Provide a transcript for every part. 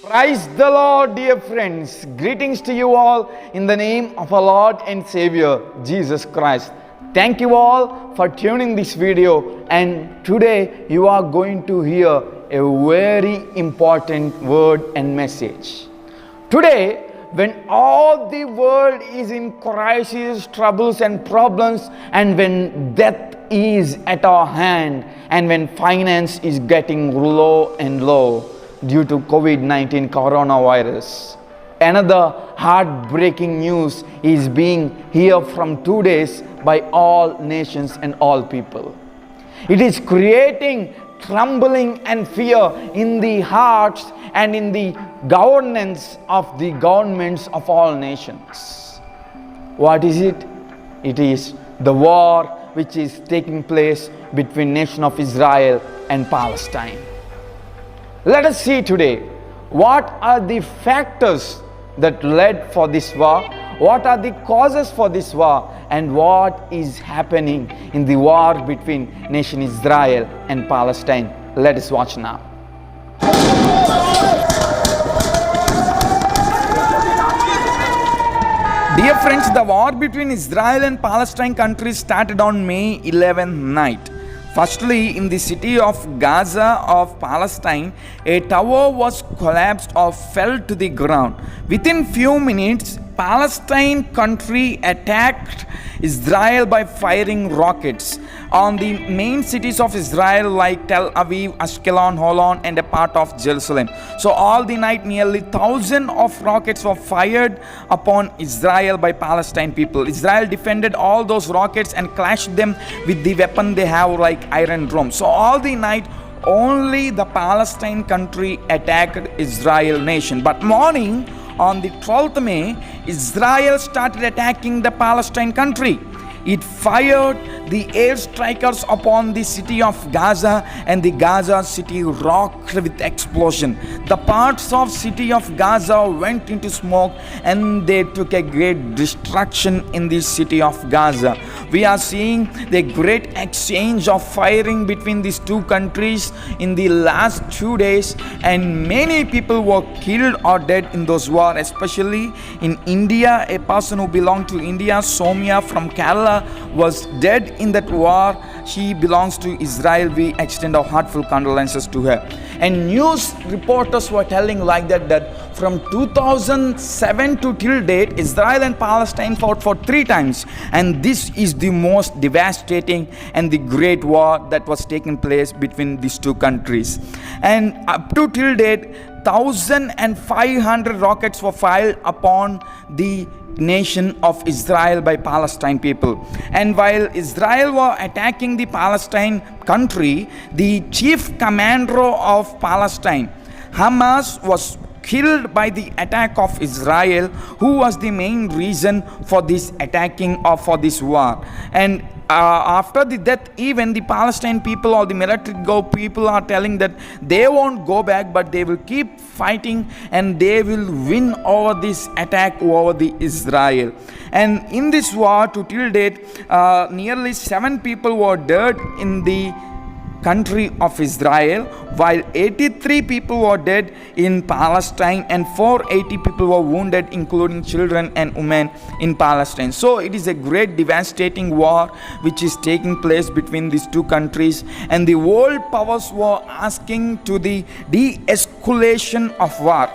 Praise the Lord, dear friends. Greetings to you all in the name of our Lord and Savior, Jesus Christ. Thank you all for tuning this video, and today you are going to hear a very important word and message. Today, when all the world is in crisis, troubles and problems, and when death is at our hand, and when finance is getting low and low due to COVID-19 coronavirus, another heartbreaking news is being here from 2 days by all nations and all people. It is creating trembling and fear in the hearts and in the governance of the governments of all nations. What is it? It is the war which is taking place between nation of Israel and Palestine. Let us see today what are the factors that led for this war, what are the causes for this war, and what is happening in the war between nation Israel and Palestine. Let us watch now. Dear friends, the war between Israel and Palestine countries started on May 11th night. Firstly, in the city of Gaza of Palestine, a tower was collapsed or fell to the ground. Within few minutes, Palestine country attacked Israel by firing rockets on the main cities of Israel like Tel Aviv, Ashkelon, Holon, and a part of Jerusalem. So all the night, nearly 1,000 of rockets were fired upon Israel by Palestine people. Israel defended all those rockets and clashed them with the weapon they have like iron drum. So all the night, only the Palestine country attacked Israel nation. But morning, on the 12th May, Israel started attacking the Palestine country. It fired the airstrikers upon the city of Gaza, and the Gaza city rocked with explosion. The parts of city of Gaza went into smoke, and they took a great destruction in the city of Gaza. We are seeing the great exchange of firing between these two countries in the last 2 days, and many people were killed or dead in those wars, especially in India. A person who belonged to India, Somya from Kerala, was dead in that war. She belongs to Israel. We extend our heartfelt condolences to her. And news reporters were telling like that from 2007 to till date, Israel and Palestine fought for 3 times, and this is the most devastating and the great war that was taking place between these two countries. And up to till date, 1,500 rockets were fired upon the nation of Israel by Palestine people. And while Israel were attacking the Palestine country, the chief commander of Palestine, Hamas, was killed by the attack of Israel, who was the main reason for this attacking or for this war. And after the death, even the Palestine people or the military people are telling that they won't go back, but they will keep fighting and they will win over this attack over the Israel. And in this war, to till date, nearly 7 people were dead in the country of Israel, while 83 people were dead in Palestine and 480 people were wounded, including children and women in Palestine. So it is a great devastating war which is taking place between these two countries, and the world powers were asking to the de-escalation of war,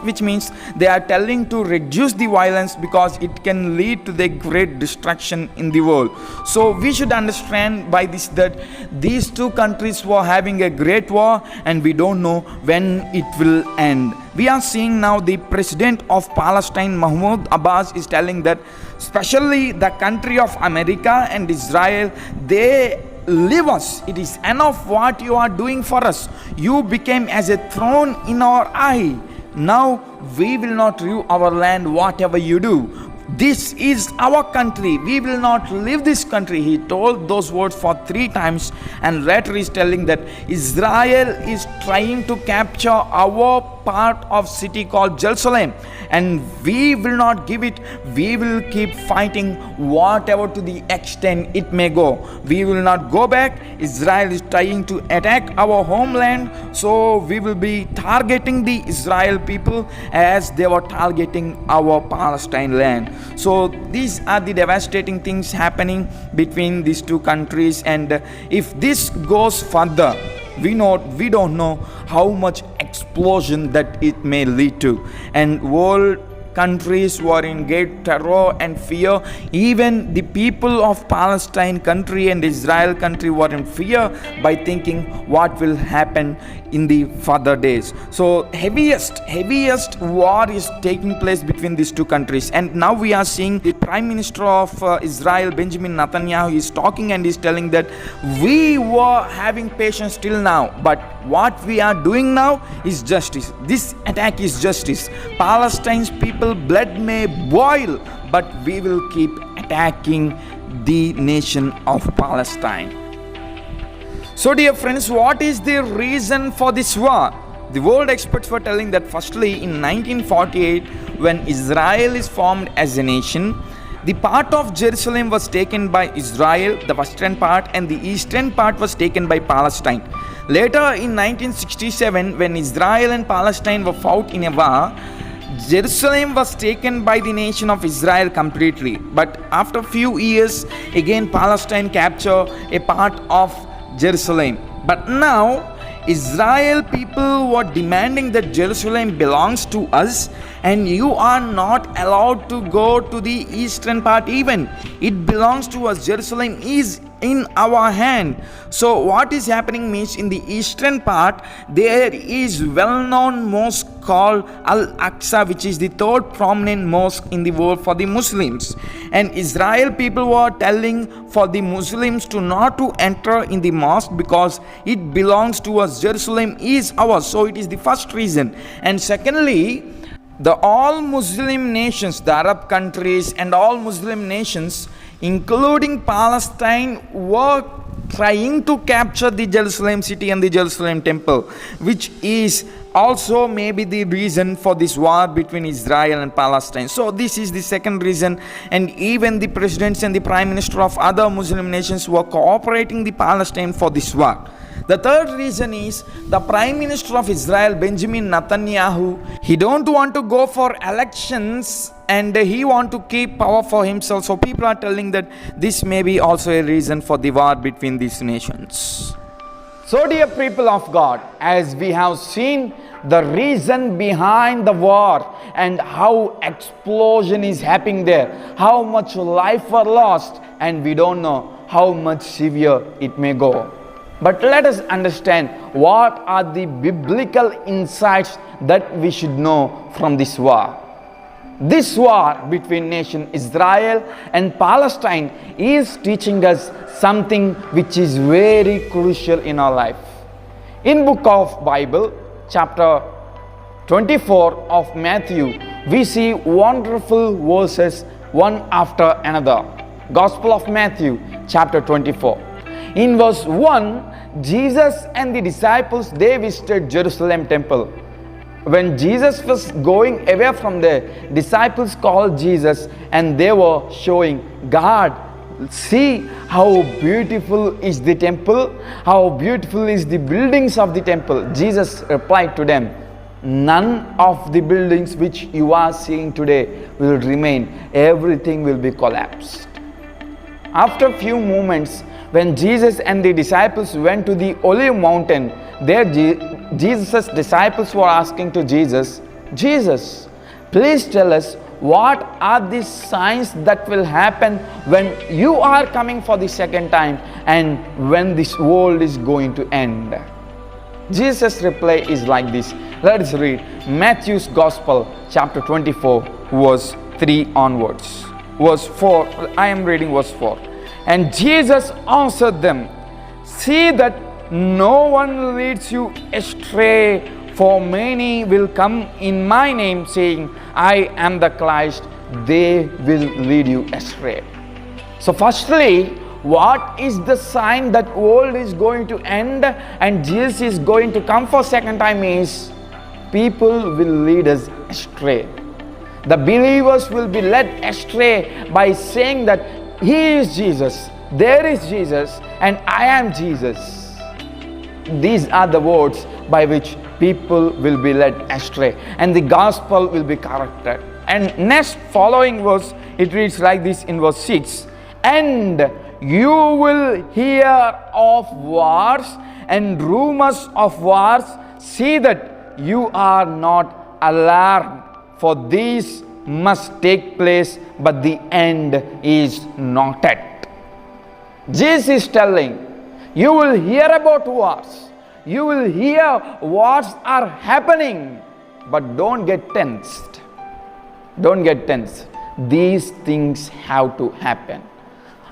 which means they are telling to reduce the violence because it can lead to the great destruction in the world. So we should understand by this that these two countries were having a great war, and we don't know when it will end. We are seeing now the president of Palestine, Mahmoud Abbas, is telling that especially the country of America and Israel, they leave us. It is enough what you are doing for us. You became as a thorn in our eye. Now we will not leave our land whatever you do. This is our country. We will not leave this country. He told those words for 3 times, and later he's telling that Israel is trying to capture our part of city called Jerusalem, and we will not give it. We will keep fighting whatever to the extent it may go. We will not go back. Israel is trying to attack our homeland, so we will be targeting the Israel people as they were targeting our Palestine land. So these are the devastating things happening between these two countries, and if this goes further, we don't know how much explosion that it may lead to, and world countries were in great terror and fear. Even the people of Palestine country and Israel country were in fear by thinking what will happen in the further days. So heaviest war is taking place between these two countries, and now we are seeing the Prime Minister of Israel, Benjamin Netanyahu, is talking and is telling that we were having patience till now, but what we are doing now is justice. This attack is justice. Palestine's people blood may boil, but we will keep attacking the nation of Palestine. So dear friends, what is the reason for this war? The world experts were telling that firstly in 1948, when Israel is formed as a nation, the part of Jerusalem was taken by Israel, the western part, and the eastern part was taken by Palestine. Later in 1967, when Israel and Palestine were fought in a war, Jerusalem was taken by the nation of Israel completely. But after few years, again Palestine captured a part of Jerusalem. But now Israel people were demanding that Jerusalem belongs to us, and you are not allowed to go to the eastern part even. It belongs to us. Jerusalem is in our hand. So what is happening means, in the eastern part there is well-known mosque called Al-Aqsa, which is the third prominent mosque in the world for the Muslims, and Israel people were telling for the Muslims to not to enter in the mosque because it belongs to us. Jerusalem is ours. So it is the first reason. And secondly, the all Muslim nations, the Arab countries and all Muslim nations, including Palestine, were trying to capture the Jerusalem city and the Jerusalem temple, which is also maybe the reason for this war between Israel and Palestine. So this is the second reason, and even the presidents and the prime minister of other Muslim nations were cooperating the Palestine for this war. The third reason is the Prime Minister of Israel, Benjamin Netanyahu, he don't want to go for elections and he want to keep power for himself. So people are telling that this may be also a reason for the war between these nations. So dear people of God, as we have seen the reason behind the war and how explosion is happening there, how much life were lost, and we don't know how much severe it may go. But let us understand what are the biblical insights that we should know from this war. This war between nation Israel and Palestine is teaching us something which is very crucial in our life. In book of Bible, chapter 24 of Matthew, we see wonderful verses one after another. Gospel of Matthew, chapter 24. In verse 1, Jesus and the disciples, they visited Jerusalem temple. When Jesus was going away from there, disciples called Jesus and they were showing, God, see how beautiful is the temple, how beautiful is the buildings of the temple. Jesus replied to them, none of the buildings which you are seeing today will remain. Everything will be collapsed. After a few moments, when Jesus and the disciples went to the Olive Mountain, there Jesus' disciples were asking to Jesus, Jesus, please tell us what are the signs that will happen when you are coming for the second time and when this world is going to end. Jesus' reply is like this. Let us read Matthew's Gospel, chapter 24, verse 3 onwards. Verse 4, I am reading verse 4. And Jesus answered them, see that no one leads you astray, for many will come in my name, saying, I am the Christ, they will lead you astray. So firstly, what is the sign that world is going to end and Jesus is going to come for second time is people will lead us astray. The believers will be led astray by saying that He is Jesus, there is Jesus, and I am Jesus. These are the words by which people will be led astray and the gospel will be corrupted. And next following verse, it reads like this in verse 6. And you will hear of wars and rumors of wars. See that you are not alarmed, for these must take place, but the end is not yet. Jesus is telling, you will hear about wars. You will hear wars are happening, but don't get tensed. Don't get tense. These things have to happen.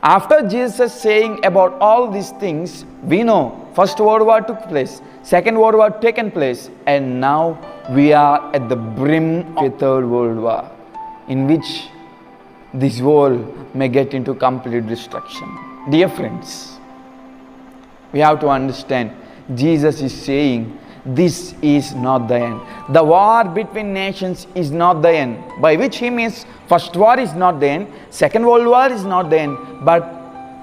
After Jesus saying about all these things, we know First World War took place, Second World War taken place, and now we are at the brim of a Third World War, in which this world may get into complete destruction. Dear friends, we have to understand, Jesus is saying this is not the end. The war between nations is not the end, by which he means first war is not the end, second world war is not the end, but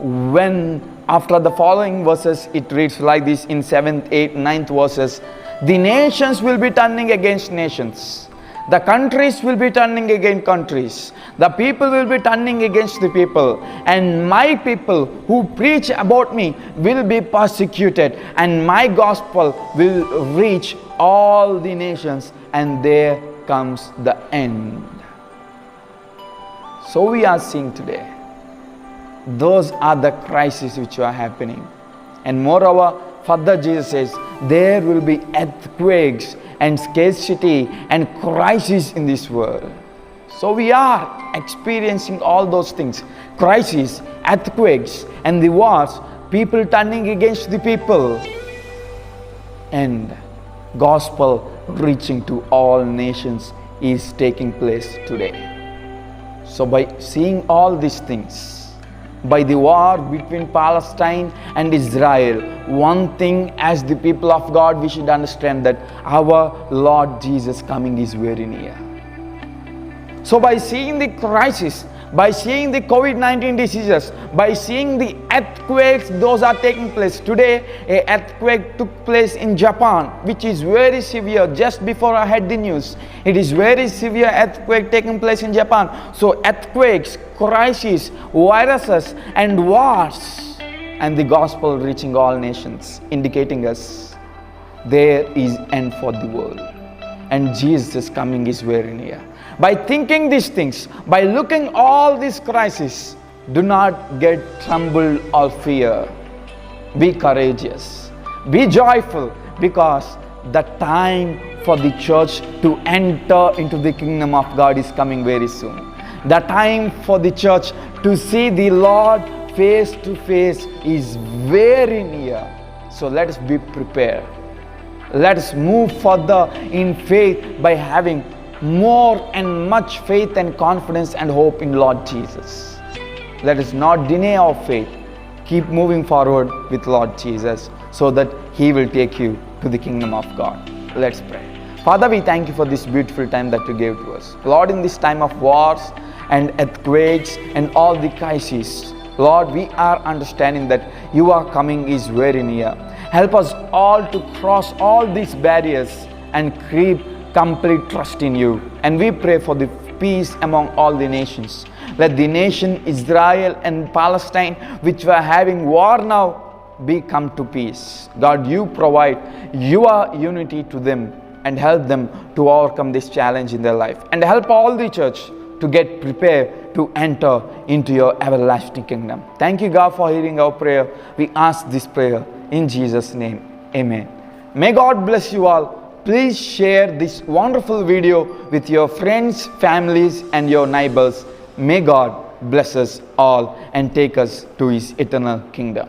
when after the following verses it reads like this in 7th, 8th, 9th verses, the nations will be turning against nations. The countries will be turning against countries. The people will be turning against the people. And my people who preach about me will be persecuted. And my gospel will reach all the nations. And there comes the end. So we are seeing today, those are the crises which are happening. And moreover, further Jesus says, there will be earthquakes and scarcity and crisis in this world. So we are experiencing all those things. Crises, earthquakes, and the wars, people turning against the people, and gospel reaching to all nations is taking place today. So by seeing all these things, by the war between Palestine and Israel, one thing as the people of God we should understand, that our Lord Jesus coming is very near. So by seeing the crisis, by seeing the COVID-19 diseases, by seeing the earthquakes, those are taking place. Today, an earthquake took place in Japan, which is very severe. Just before I had the news, it is very severe earthquake taking place in Japan. So earthquakes, crises, viruses, and wars, and the gospel reaching all nations, indicating us there is end for the world, and Jesus coming is very near. By thinking these things, by looking all these crises, do not get troubled or fear. Be courageous, be joyful, because the time for the church to enter into the kingdom of God is coming very soon. The time for the church to see the Lord face to face is very near. So let us be prepared. Let us move further in faith by having more and much faith and confidence and hope in Lord Jesus. Let us not deny our faith. Keep moving forward with Lord Jesus, so that He will take you to the kingdom of God. Let's pray. Father, we thank you for this beautiful time that you gave to us. Lord, in this time of wars and earthquakes and all the crises, Lord, we are understanding that your coming is very near. Help us all to cross all these barriers and keep complete trust in you. And we pray for the peace among all the nations. Let the nation Israel and Palestine, which were having war now, be come to peace. God, you provide your unity to them and help them to overcome this challenge in their life. And help all the church to get prepared to enter into your everlasting kingdom. Thank you, God, for hearing our prayer. We ask this prayer in Jesus' name. Amen. May God bless you all. Please share this wonderful video with your friends, families, and your neighbors. May God bless us all and take us to His eternal kingdom.